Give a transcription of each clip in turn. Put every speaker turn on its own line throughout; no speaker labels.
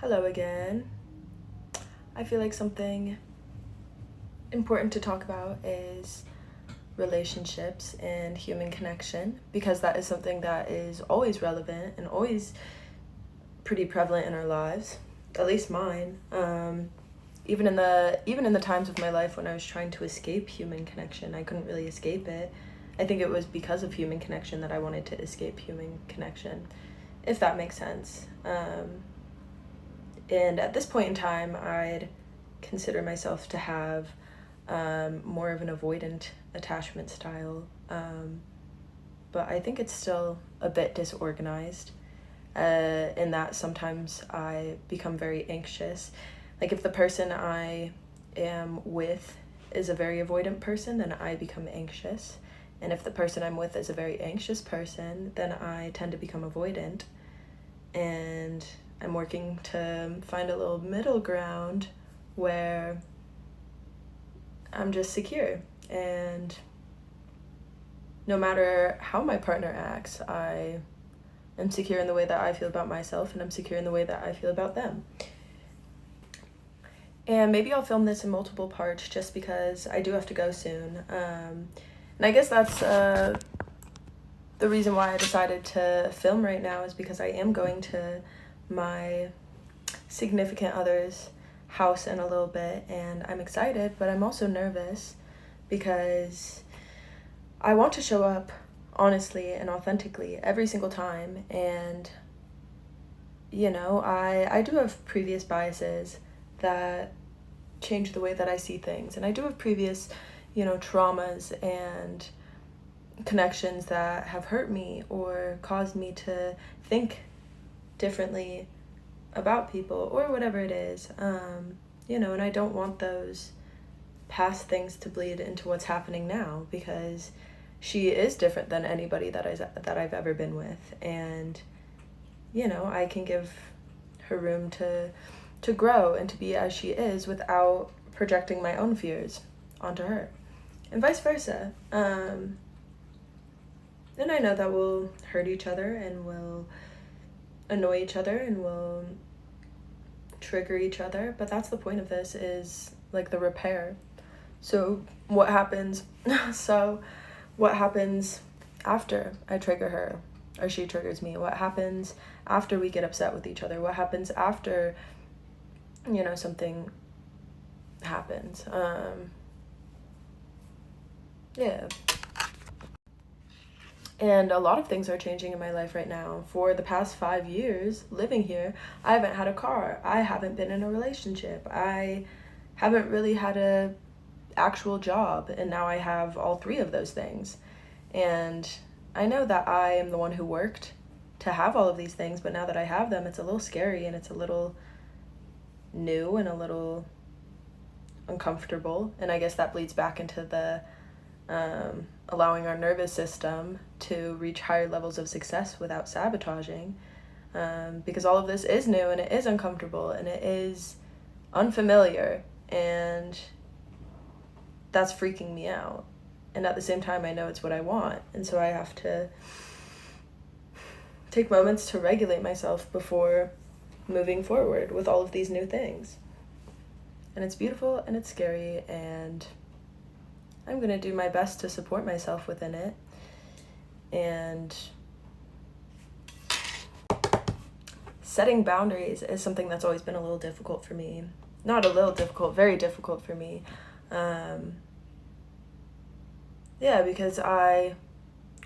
Hello again. I feel like something important to talk about is relationships and human connection, because that is something that is always relevant and always pretty prevalent in our lives, at least mine. Even in the times of my life when I was trying to escape human connection, I couldn't really escape it. I think it was because of human connection that I wanted to escape human connection, if that makes sense. And at this point in time, I'd consider myself to have more of an avoidant attachment style. But I think it's still a bit disorganized in that sometimes I become very anxious. Like if the person I am with is a very avoidant person, then I become anxious. And if the person I'm with is a very anxious person, then I tend to become avoidant. And I'm working to find a little middle ground where I'm just secure. And no matter how my partner acts, I am secure in the way that I feel about myself, and I'm secure in the way that I feel about them. And maybe I'll film this in multiple parts just because I do have to go soon. And I guess that's the reason why I decided to film right now, is because I am going to my significant other's house in a little bit, and I'm excited, but I'm also nervous because I want to show up honestly and authentically every single time. And I do have previous biases that change the way that I see things, and I do have previous traumas and connections that have hurt me or caused me to think differently about people or whatever it is. And I don't want those past things to bleed into what's happening now, because she is different than anybody that I've ever been with. And I can give her room to grow and to be as she is without projecting my own fears onto her, and vice versa. And I know that we'll hurt each other and we'll annoy each other and we'll trigger each other, but that's the point of this, is like the repair. So what happens after I trigger her or she triggers me? What happens after we get upset with each other? What happens after something happens? Yeah. And a lot of things are changing in my life right now. For the past 5 years living here, I haven't had a car. I haven't been in a relationship. I haven't really had a actual job. And now I have all 3 of those things. And I know that I am the one who worked to have all of these things, but now that I have them, it's a little scary and it's a little new and a little uncomfortable. And I guess that bleeds back into the allowing our nervous system to reach higher levels of success without sabotaging, because all of this is new and it is uncomfortable and it is unfamiliar, and that's freaking me out. And at the same time, I know it's what I want, and so I have to take moments to regulate myself before moving forward with all of these new things. And it's beautiful and it's scary, and I'm going to do my best to support myself within it. And setting boundaries is something that's always been a little difficult for me. Not a little difficult, very difficult for me. Because I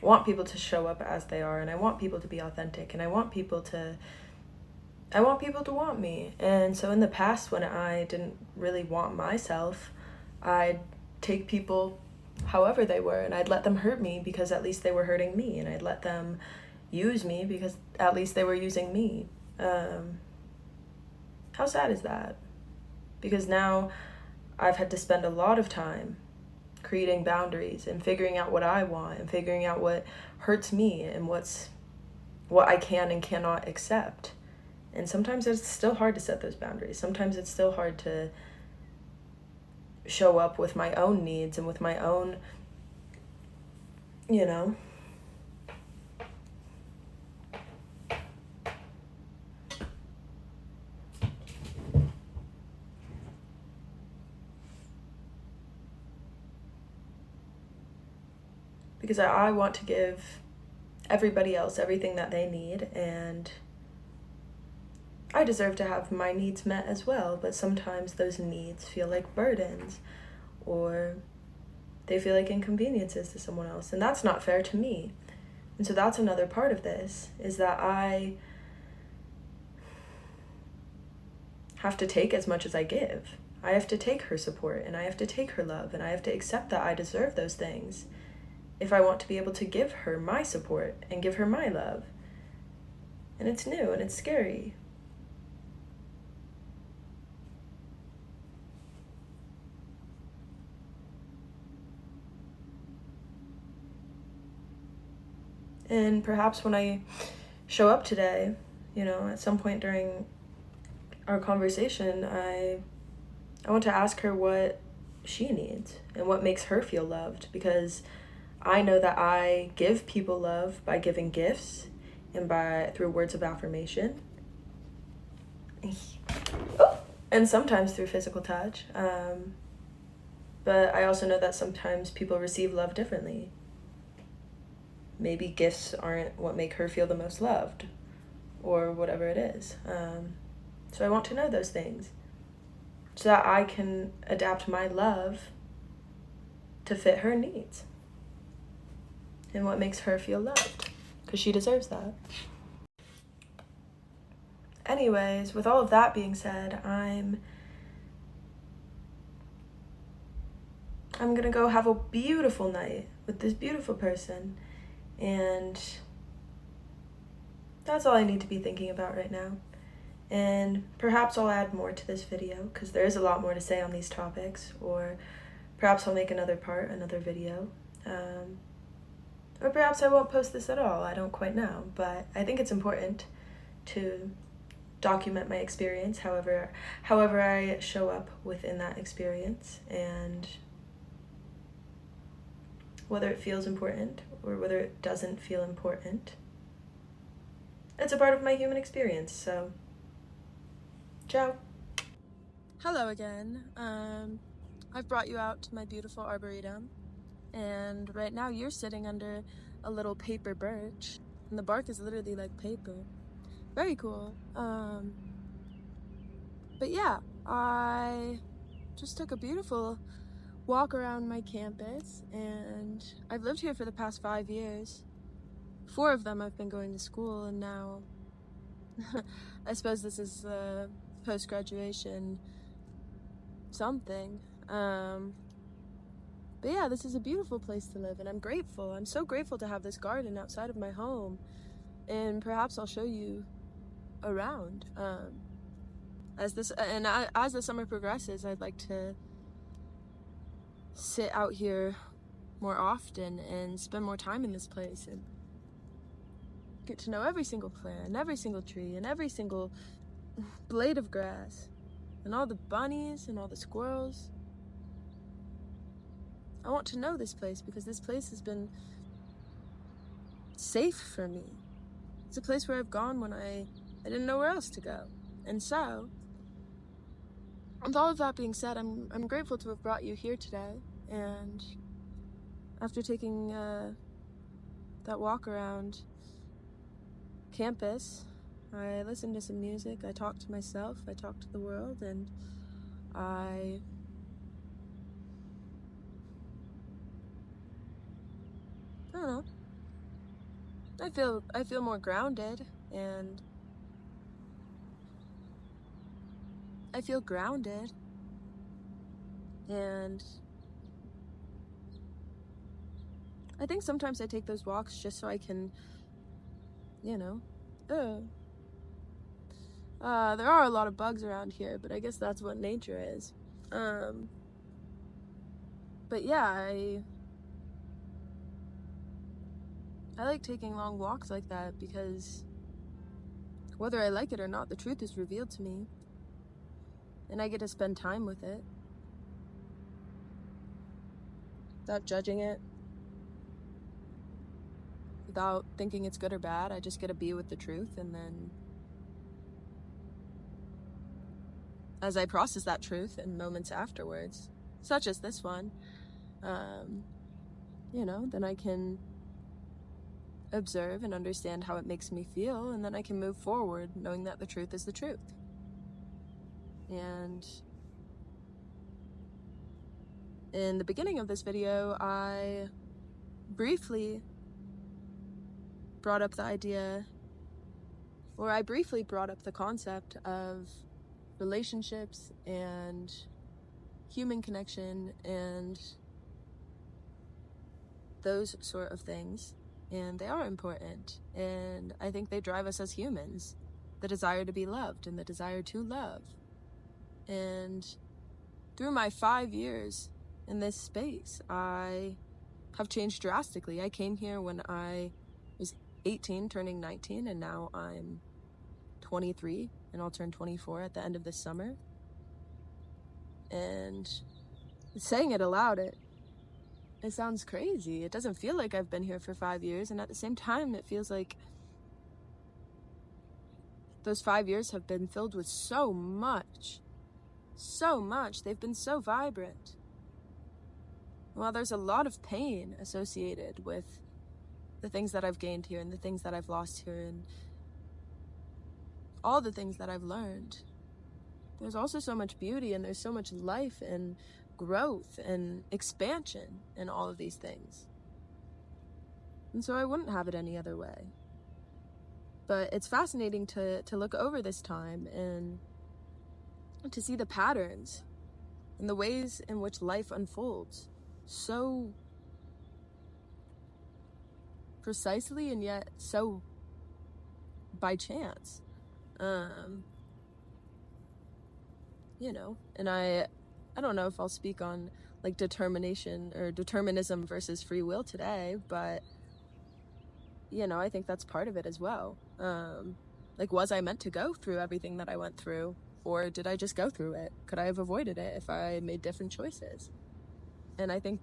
want people to show up as they are, and I want people to be authentic, and I want people to want me. And so in the past, when I didn't really want myself, I'd take people however they were, and I'd let them hurt me because at least they were hurting me, and I'd let them use me because at least they were using me. How sad is that? Because now I've had to spend a lot of time creating boundaries and figuring out what I want and figuring out what hurts me and what I can and cannot accept. And sometimes it's still hard to set those boundaries. Sometimes it's still hard to show up with my own needs and with my own, because I want to give everybody else everything that they need, and I deserve to have my needs met as well, but sometimes those needs feel like burdens, or they feel like inconveniences to someone else, and that's not fair to me. And so that's another part of this, is that I have to take as much as I give. I have to take her support, and I have to take her love, and I have to accept that I deserve those things if I want to be able to give her my support and give her my love. And it's new and it's scary. And perhaps when I show up today, at some point during our conversation, I want to ask her what she needs and what makes her feel loved, because I know that I give people love by giving gifts and through words of affirmation, and sometimes through physical touch. But I also know that sometimes people receive love differently. Maybe gifts aren't what make her feel the most loved, or whatever it is. So I want to know those things so that I can adapt my love to fit her needs and what makes her feel loved, because she deserves that. Anyways, with all of that being said, I'm gonna go have a beautiful night with this beautiful person, and that's all I need to be thinking about right now. And perhaps I'll add more to this video, because there is a lot more to say on these topics, or perhaps I'll make another video. Or perhaps I won't post this at all, I don't quite know, but I think it's important to document my experience however I show up within that experience, and whether it feels important or whether it doesn't feel important. It's a part of my human experience, so ciao. Hello again. I've brought you out to my beautiful arboretum, and right now you're sitting under a little paper birch, and the bark is literally like paper. Very cool. But yeah, I just took a beautiful walk around my campus, and I've lived here for the past 5 years. 4 of them I've been going to school, and now I suppose this is post-graduation something. But yeah, this is a beautiful place to live, and I'm grateful. I'm so grateful to have this garden outside of my home, and perhaps I'll show you around. As the summer progresses, I'd like to sit out here more often and spend more time in this place and get to know every single plant and every single tree and every single blade of grass and all the bunnies and all the squirrels. I want to know this place because this place has been safe for me. It's a place where I've gone when I didn't know where else to go. And so, with all of that being said, I'm grateful to have brought you here today. And after taking that walk around campus, I listened to some music, I talked to myself, I talked to the world, and I don't know. I feel more grounded, and I feel grounded, and I think sometimes I take those walks just so I can, there are a lot of bugs around here, but I guess that's what nature is. But yeah, I like taking long walks like that because whether I like it or not, the truth is revealed to me, and I get to spend time with it without judging it, without thinking it's good or bad. I just get to be with the truth, and then as I process that truth in moments afterwards, such as this one, then I can observe and understand how it makes me feel, and then I can move forward knowing that the truth is the truth. And in the beginning of this video, I briefly brought up the concept of relationships and human connection and those sort of things. And they are important, and I think they drive us as humans, the desire to be loved and the desire to love. And through my 5 years in this space, I have changed drastically. I came here when I was 18, turning 19, and now I'm 23, and I'll turn 24 at the end of this summer. And saying it aloud, it sounds crazy. It doesn't feel like I've been here for 5 years, and at the same time, it feels like those 5 years have been filled with so much. They've been so vibrant. While there's a lot of pain associated with the things that I've gained here and the things that I've lost here and all the things that I've learned, there's also so much beauty, and there's so much life and growth and expansion in all of these things. And so I wouldn't have it any other way. But it's fascinating to look over this time and to see the patterns and the ways in which life unfolds so precisely and yet so by chance. And I don't know if I'll speak on like determination or determinism versus free will today, but I think that's part of it as well. Like, was I meant to go through everything that I went through, or did I just go through it? Could I have avoided it if I made different choices? And I think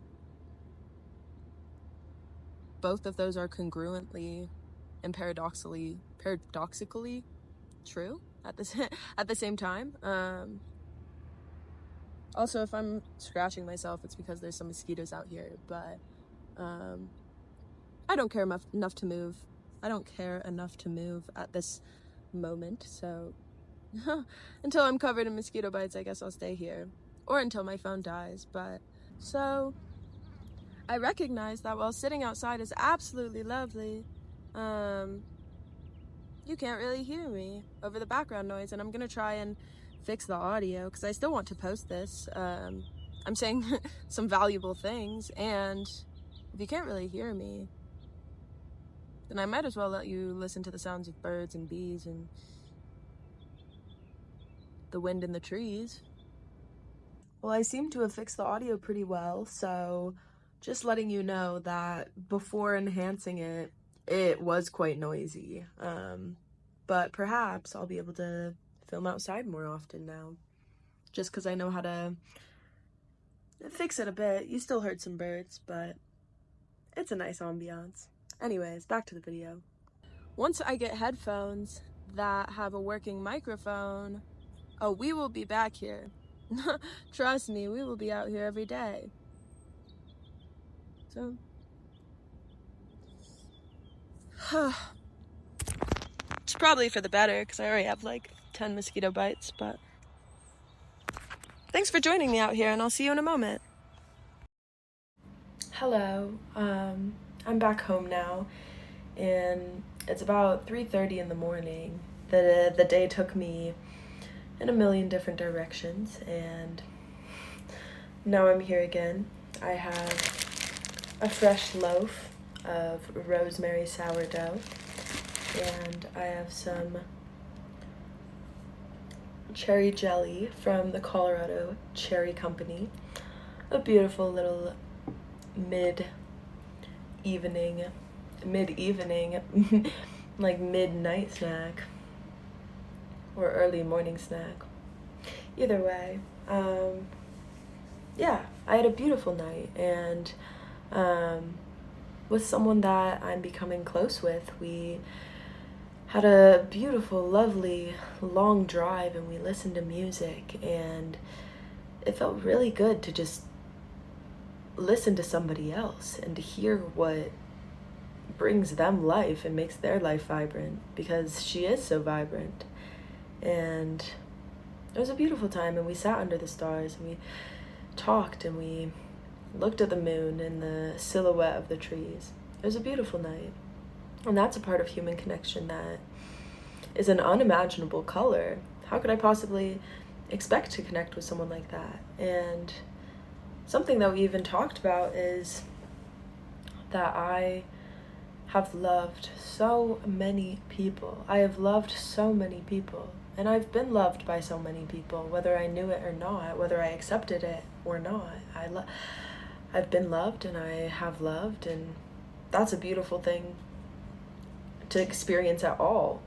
both of those are congruently and paradoxically true at the same time. Also, if I'm scratching myself, it's because there's some mosquitoes out here, but I don't care enough to move. I don't care enough to move at this moment, so until I'm covered in mosquito bites, I guess I'll stay here, or until my phone dies. But so I recognize that while sitting outside is absolutely lovely, you can't really hear me over the background noise, and I'm gonna try and fix the audio because I still want to post this. I'm saying some valuable things, and if you can't really hear me, then I might as well let you listen to the sounds of birds and bees and the wind in the trees. Well, I seem to have fixed the audio pretty well, so just letting you know that before enhancing it, it was quite noisy. But perhaps I'll be able to film outside more often now, just because I know how to fix it a bit. You still heard some birds, but it's a nice ambiance. Anyways, back to the video. Once I get headphones that have a working microphone, we will be back here. Trust me, we will be out here every day. So, it's probably for the better because I already have like 10 mosquito bites, but thanks for joining me out here, and I'll see you in a moment. Hello, I'm back home now, and it's about 3:30 in the morning. The day took me in a million different directions, and now I'm here again. I have a fresh loaf of rosemary sourdough, and I have some cherry jelly from the Colorado Cherry Company, a beautiful little mid-evening, like midnight snack, or early morning snack. Either way, yeah, I had a beautiful night, and with someone that I'm becoming close with, we had a beautiful, lovely, long drive, and we listened to music, and it felt really good to just listen to somebody else and to hear what brings them life and makes their life vibrant, because she is so vibrant. And it was a beautiful time, and we sat under the stars and we talked and we looked at the moon and the silhouette of the trees. It was a beautiful night. And that's a part of human connection that is an unimaginable color. How could I possibly expect to connect with someone like that? And something that we even talked about is that I have loved so many people. I have loved so many people. And I've been loved by so many people, whether I knew it or not, whether I accepted it or not. I've been loved and I have loved, and that's a beautiful thing to experience at all.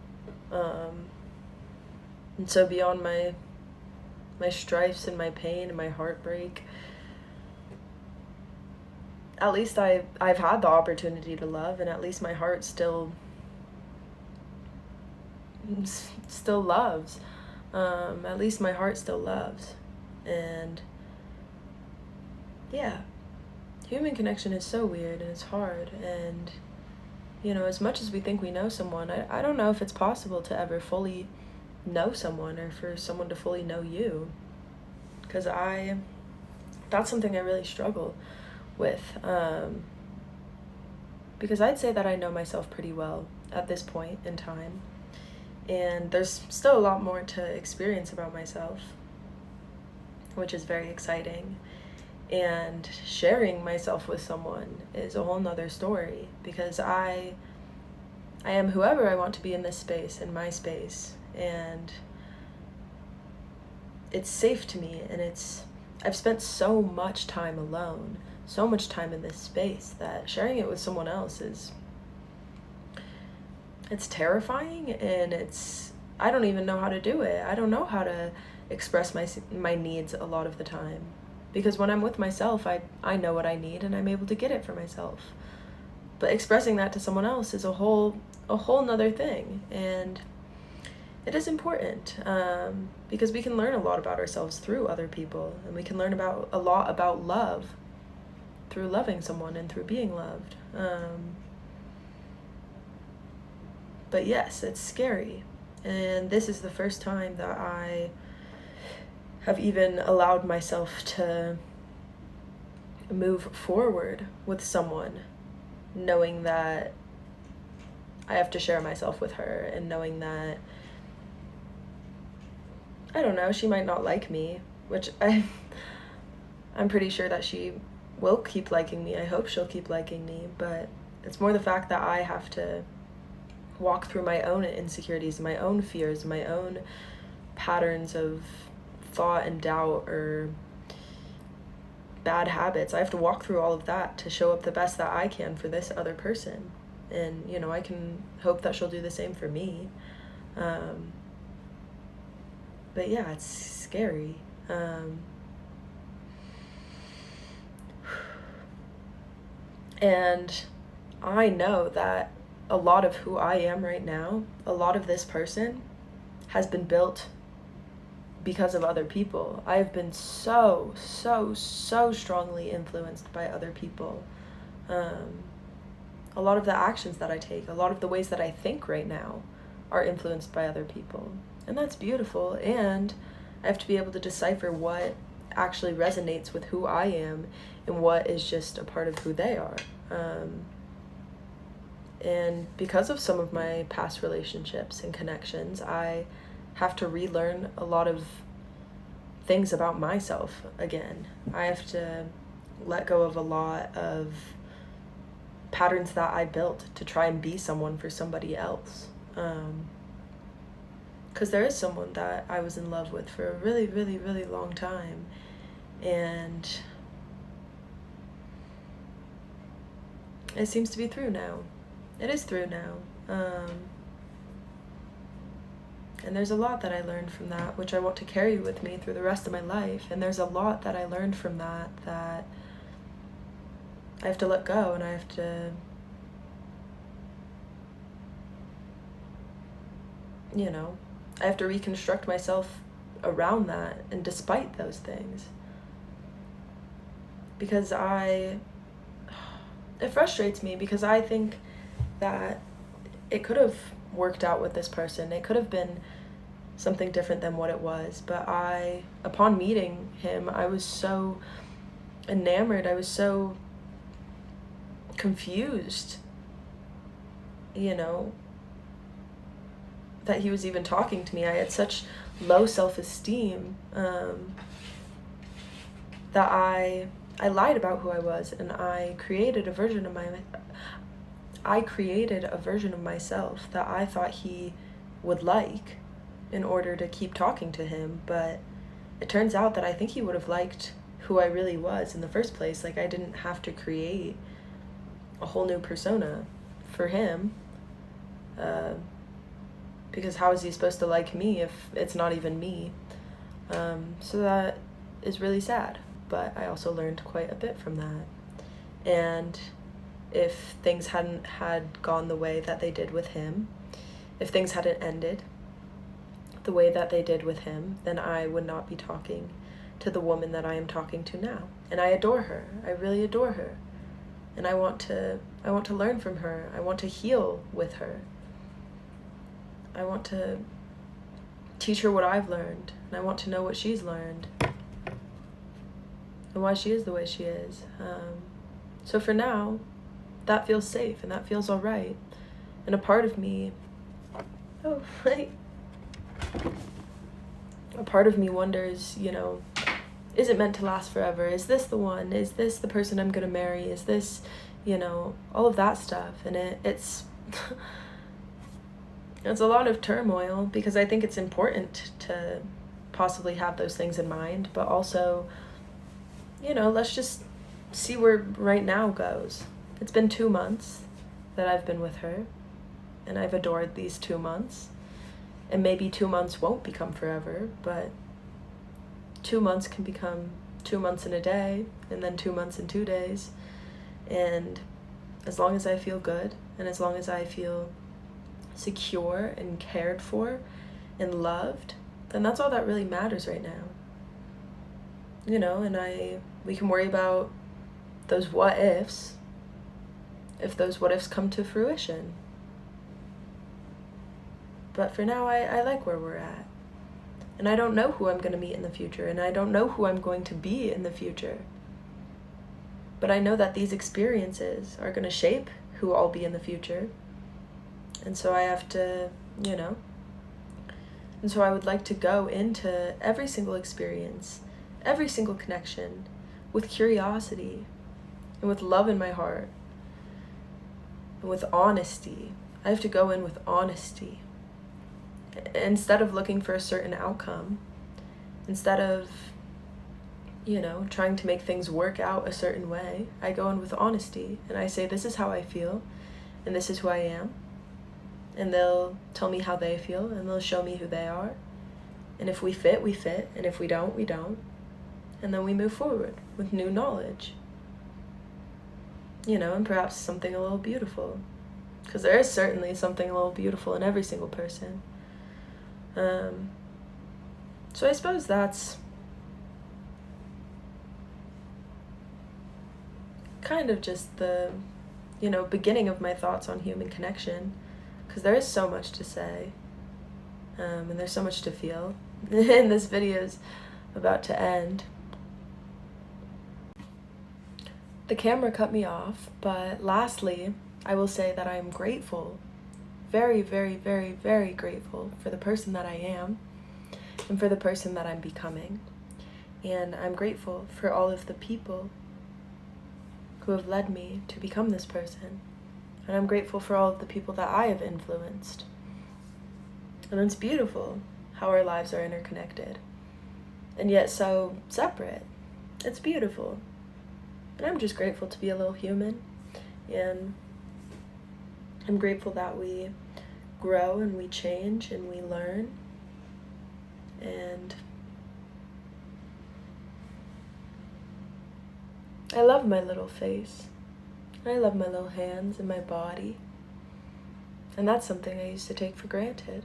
And so beyond my strifes and my pain and my heartbreak, at least I've had the opportunity to love, and at least my heart still loves. At least my heart still loves. And yeah, human connection is so weird and it's hard. And as much as we think we know someone, I don't know if it's possible to ever fully know someone, or for someone to fully know you, because that's something I really struggle with, because I'd say that I know myself pretty well at this point in time, and there's still a lot more to experience about myself, which is very exciting. And sharing myself with someone is a whole nother story, because I am whoever I want to be in this space, in my space, and it's safe to me, and I've spent so much time alone, so much time in this space, that sharing it with someone else it's terrifying, and I don't even know how to do it. I don't know how to express my needs a lot of the time, because when I'm with myself, I know what I need and I'm able to get it for myself. But expressing that to someone else is a whole nother thing, and it is important, because we can learn a lot about ourselves through other people, and we can learn a lot about love through loving someone and through being loved. But yes, it's scary, and this is the first time that I have even allowed myself to move forward with someone, knowing that I have to share myself with her, and knowing that, I don't know, she might not like me, which I'm pretty sure that she will keep liking me. I hope she'll keep liking me, but it's more the fact that I have to walk through my own insecurities, my own fears, my own patterns of thought and doubt or bad habits. I have to walk through all of that to show up the best that I can for this other person. And, I can hope that she'll do the same for me. But yeah, it's scary. And I know that a lot of who I am right now, a lot of this person has been built because of other people. I have been so strongly influenced by other people. A lot of the actions that I take, a lot of the ways that I think right now are influenced by other people. And that's beautiful, and I have to be able to decipher what actually resonates with who I am and what is just a part of who they are. And because of some of my past relationships and connections, I have to relearn a lot of things about myself again. I have to let go of a lot of patterns that I built to try and be someone for somebody else. Because there is someone that I was in love with for a really, really, really long time. And it seems to be through now. It is through now. And there's a lot that I learned from that, which I want to carry with me through the rest of my life. And there's a lot that I learned from that I have to let go, and I have to, I have to reconstruct myself around that and despite those things. because it frustrates me, because I think that it could have worked out with this person. It could have been something different than what it was. But upon meeting him, I was so enamored. I was so confused, that he was even talking to me. I had such low self-esteem that I lied about who I was, and I created a version of myself that I thought he would like in order to keep talking to him. But it turns out that I think he would have liked who I really was in the first place. Like, I didn't have to create a whole new persona for him, because how is he supposed to like me if it's not even me? So that is really sad, but I also learned quite a bit from that. And if things hadn't had gone the way that they did with him, if things hadn't ended the way that they did with him, then I would not be talking to the woman that I am talking to now. And I adore her. I really adore her. And I want to learn from her. I want to heal with her. I want to teach her what I've learned, and I want to know what she's learned and why she is the way she is. So for now, that feels safe and that feels all right. And a part of me, a part of me wonders, is it meant to last forever? Is this the one? Is this the person I'm gonna marry? Is this, all of that stuff? And it's it's a lot of turmoil, because I think it's important to possibly have those things in mind, but also, let's just see where right now goes. It's been 2 months that I've been with her, and I've adored these 2 months. And maybe 2 months won't become forever, but 2 months can become 2 months in a day, and then 2 months in 2 days. And as long as I feel good, and as long as I feel secure and cared for and loved, then that's all that really matters right now. And we can worry about those what ifs if those what ifs come to fruition. But for now, I like where we're at. And I don't know who I'm going to meet in the future, and I don't know who I'm going to be in the future. But I know that these experiences are going to shape who I'll be in the future. And so I have to, and so I would like to go into every single experience, every single connection, with curiosity and with love in my heart and with honesty. I have to go in with honesty. Instead of looking for a certain outcome, instead of, trying to make things work out a certain way, I go in with honesty and I say, this is how I feel and this is who I am. And they'll tell me how they feel, and they'll show me who they are. And if we fit, we fit. And if we don't, we don't. And then we move forward with new knowledge. And perhaps something a little beautiful. Because there is certainly something a little beautiful in every single person. So I suppose that's kind of just the, beginning of my thoughts on human connection. Because there is so much to say, and there's so much to feel, and this video's about to end. The camera cut me off, but lastly, I will say that I am grateful, very, very, very, very grateful for the person that I am, and for the person that I'm becoming. And I'm grateful for all of the people who have led me to become this person. And I'm grateful for all of the people that I have influenced. And it's beautiful how our lives are interconnected, and yet so separate. It's beautiful. And I'm just grateful to be a little human. And I'm grateful that we grow and we change and we learn. And I love my little face. I love my little hands and my body. And that's something I used to take for granted.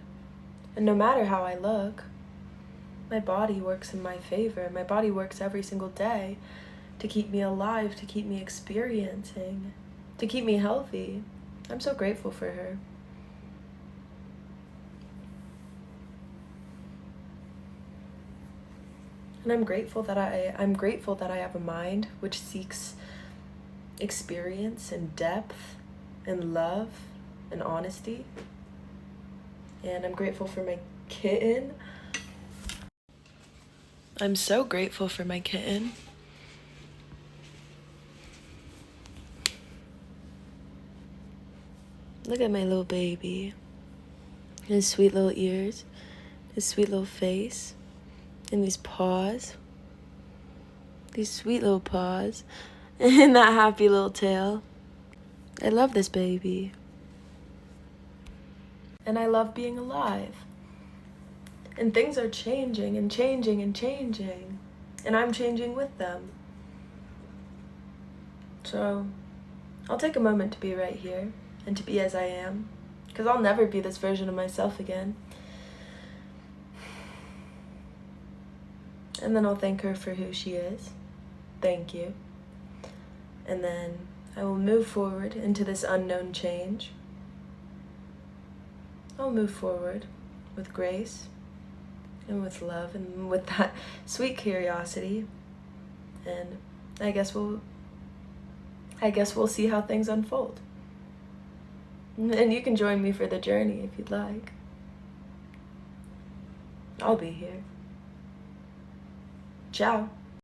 And no matter how I look, my body works in my favor. My body works every single day to keep me alive, to keep me experiencing, to keep me healthy. I'm so grateful for her. And I'm grateful that I have a mind which seeks experience and depth and love and honesty. And I'm grateful for my kitten. I'm so grateful for my kitten. Look at my little baby. His sweet little ears, his sweet little face, and these paws. These sweet little paws, and that happy little tail. I love this baby. And I love being alive. And things are changing and changing and changing. And I'm changing with them. So I'll take a moment to be right here and to be as I am. Because I'll never be this version of myself again. And then I'll thank her for who she is. Thank you. And then I will move forward into this unknown change. I'll move forward with grace and with love and with that sweet curiosity. And I guess we'll see how things unfold. And you can join me for the journey if you'd like. I'll be here. Ciao.